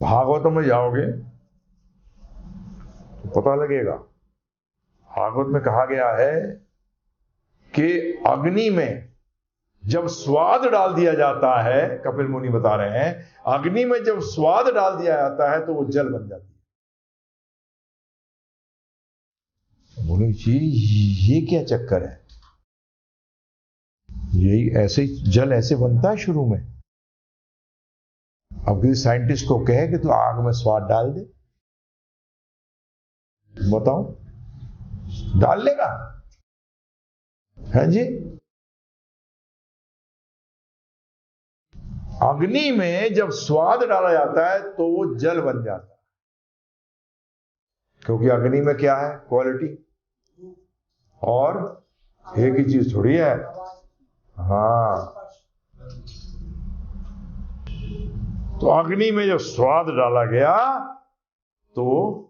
भागवत में जाओगे तो पता लगेगा। भागवत में कहा गया है कि अग्नि में जब स्वाद डाल दिया जाता है, कपिल मुनि बता रहे हैं, अग्नि में जब स्वाद डाल दिया जाता है तो वो जल बन जाती है। मुनि जी ये क्या चक्कर है? यही ऐसे जल ऐसे बनता है शुरू में। अब किसी साइंटिस्ट को कहे कि तू आग में स्वाद डाल दे, बताओ डाल लेगा? है जी। अग्नि में जब स्वाद डाला जाता है तो वो जल बन जाता है, क्योंकि अग्नि में क्या है? क्वालिटी। और एक ही चीज थोड़ी है। हाँ, तो अग्नि में जब स्वाद डाला गया तो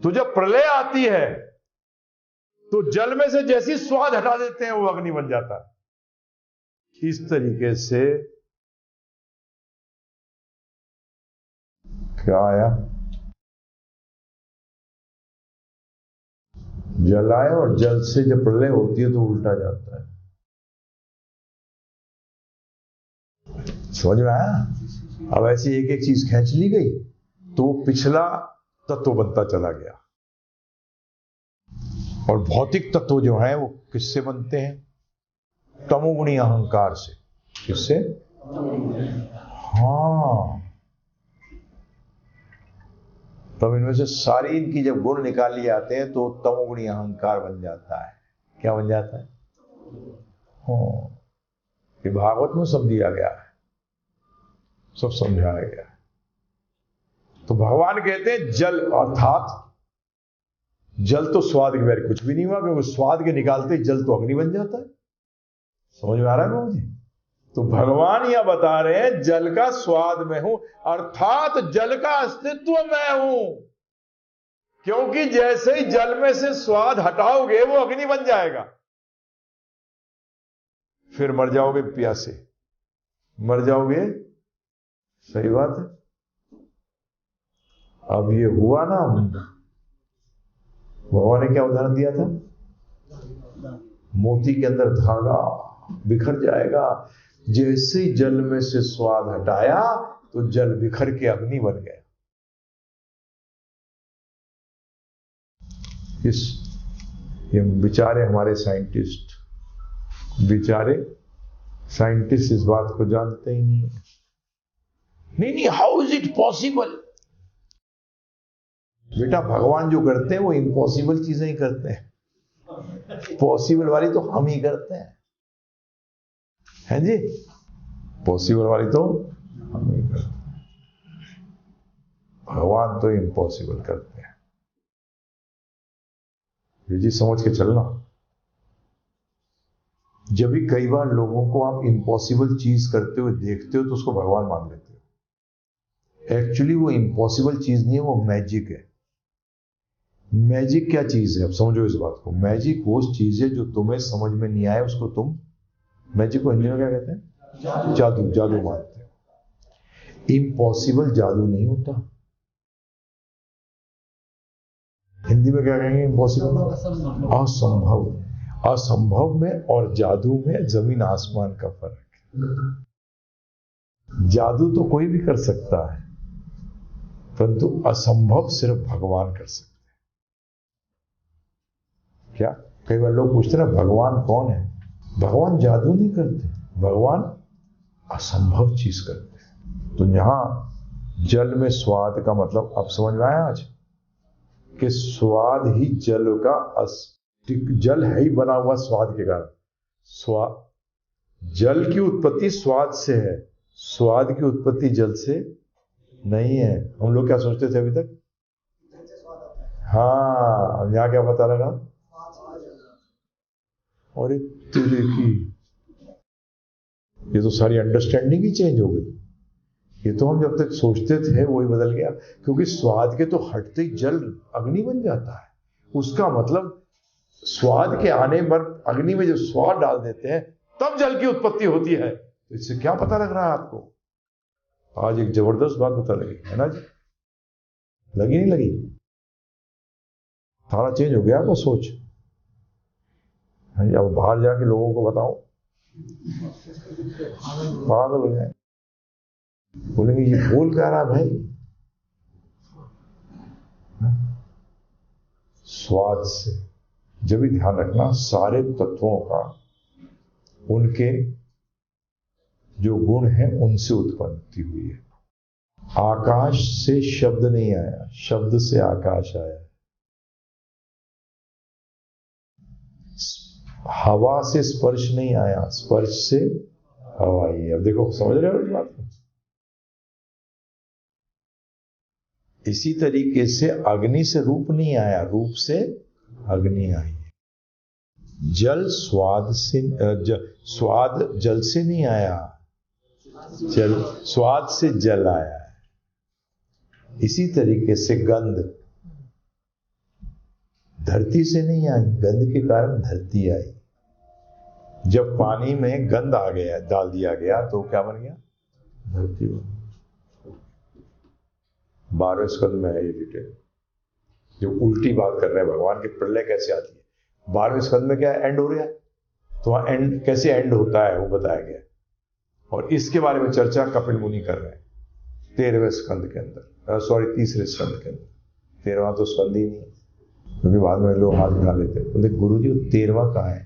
जब प्रलय आती है तो जल में से जैसी स्वाद हटा देते हैं वो अग्नि बन जाता है। इस तरीके से क्या आया? जल आया, और जल से जब प्रलय होती है तो उल्टा जाता है। समझ में आया? अब ऐसी एक एक चीज खींच ली गई तो पिछला तत्व बनता चला गया। और भौतिक तत्व जो है वो किससे बनते हैं? तमोगुणी अहंकार से। किससे? हाँ, तब इनमें से सारी इनकी जब गुण निकाल लिए जाते हैं तो तमोगुणी अहंकार बन जाता है। क्या बन जाता है? हाँ, ये भागवत में सब दिया गया है, सब समझाया गया है। तो भगवान कहते हैं जल, अर्थात जल तो स्वाद के बगैर कुछ भी नहीं हुआ, क्योंकि स्वाद के निकालते ही जल तो अग्नि बन जाता है। समझ में आ रहा है बाबू जी? तो भगवान यह बता रहे हैं जल का स्वाद मैं हूं, अर्थात जल का अस्तित्व मैं हूं। क्योंकि जैसे ही जल में से स्वाद हटाओगे वो अग्नि बन जाएगा, फिर मर जाओगे प्यासे, मर जाओगे। सही बात है। अब ये हुआ ना, भगवान ने क्या उदाहरण दिया था? मोती के अंदर धागा बिखर जाएगा, जैसे ही जल में से स्वाद हटाया तो जल बिखर के अग्नि बन गया। ये बेचारे हमारे साइंटिस्ट इस बात को जानते ही नहीं। नहीं, हाउ इज इट पॉसिबल? बेटा भगवान जो करते हैं वो इम्पॉसिबल चीजें ही करते हैं, पॉसिबल वाली तो हम ही करते हैं जी। पॉसिबल वाली तो हम ही करते हैं, भगवान तो इम्पॉसिबल करते हैं। ये जी समझ के चलना। जब भी कई बार लोगों को आप इम्पॉसिबल चीज करते हुए देखते हो तो उसको भगवान मान लेते हो। एक्चुअली वो इम्पॉसिबल चीज नहीं है, वो मैजिक है। मैजिक क्या चीज है? अब समझो इस बात को। मैजिक वो चीज है जो तुम्हें समझ में नहीं आए, उसको तुम, मैजिक को हिंदी में क्या कहते हैं? जादू मानते हो। इम्पॉसिबल जादू नहीं होता। हिंदी में क्या कहेंगे? इम्पॉसिबल, असंभव। असंभव में और जादू में जमीन आसमान का फर्क है। जादू तो कोई भी कर सकता है, परंतु असंभव सिर्फ भगवान कर सकते हैं। क्या कई बार लोग पूछते हैं ना भगवान कौन है? भगवान जादू नहीं करते, भगवान असंभव चीज करते हैं। तो यहां जल में स्वाद का मतलब अब समझ में आया आज कि स्वाद ही जल का जल है ही बना हुआ स्वाद के कारण। जल की उत्पत्ति स्वाद से है, स्वाद की उत्पत्ति जल से नहीं है। हम लोग क्या सोचते थे अभी तक? हाँ, अब यहां क्या पता लगा? और तेरे की ये तो सारी अंडरस्टैंडिंग ही चेंज हो गई। ये तो हम जब तक सोचते थे वही बदल गया, क्योंकि स्वाद के तो हटते ही जल अग्नि बन जाता है। उसका मतलब स्वाद के आने पर अग्नि में जो स्वाद डाल देते हैं तब जल की उत्पत्ति होती है। तो इससे क्या पता लग रहा है आपको? आज एक जबरदस्त बात पता लगी, है ना जी? लगी नहीं लगी? सारा चेंज हो गया आपका सोच। अब बाहर जाके लोगों को बताओ, पागल हो जाए, बोलेंगे ये बोल क्या रहा भाई। स्वाद से जब भी ध्यान रखना, सारे तत्वों का उनके जो गुण हैं उनसे उत्पत्ति हुई है। आकाश से शब्द नहीं आया, शब्द से आकाश आया। हवा से स्पर्श नहीं आया, स्पर्श से हवा आई है। अब देखो, समझ रहे हो इस बात को? इसी तरीके से अग्नि से रूप नहीं आया, रूप से अग्नि आई है। जल स्वाद से स्वाद जल से नहीं आया, जल स्वाद से जल आया है। इसी तरीके से गंध धरती से नहीं आई, गंध के कारण धरती आई। जब पानी में गंध आ गया, डाल दिया गया, तो क्या बन गया? धरती बन। 12वें स्कंद में है ये डिटेल, जो उल्टी बात कर रहे हैं भगवान की प्रलय कैसे आती है। 12वें स्कंद में क्या एंड हो रहा है, तो वहां एंड कैसे एंड होता है वो बताया गया, और इसके बारे में चर्चा कपिल मुनि कर रहे हैं 13वें स्कंद के अंदर, सॉरी 3रे स्कंद के अंदर। 13वां तो स्कंद ही नहीं है, क्योंकि बाद में लोग हाथ उठा लेते हैं, बोलते गुरु जी 13वां कहाँ है?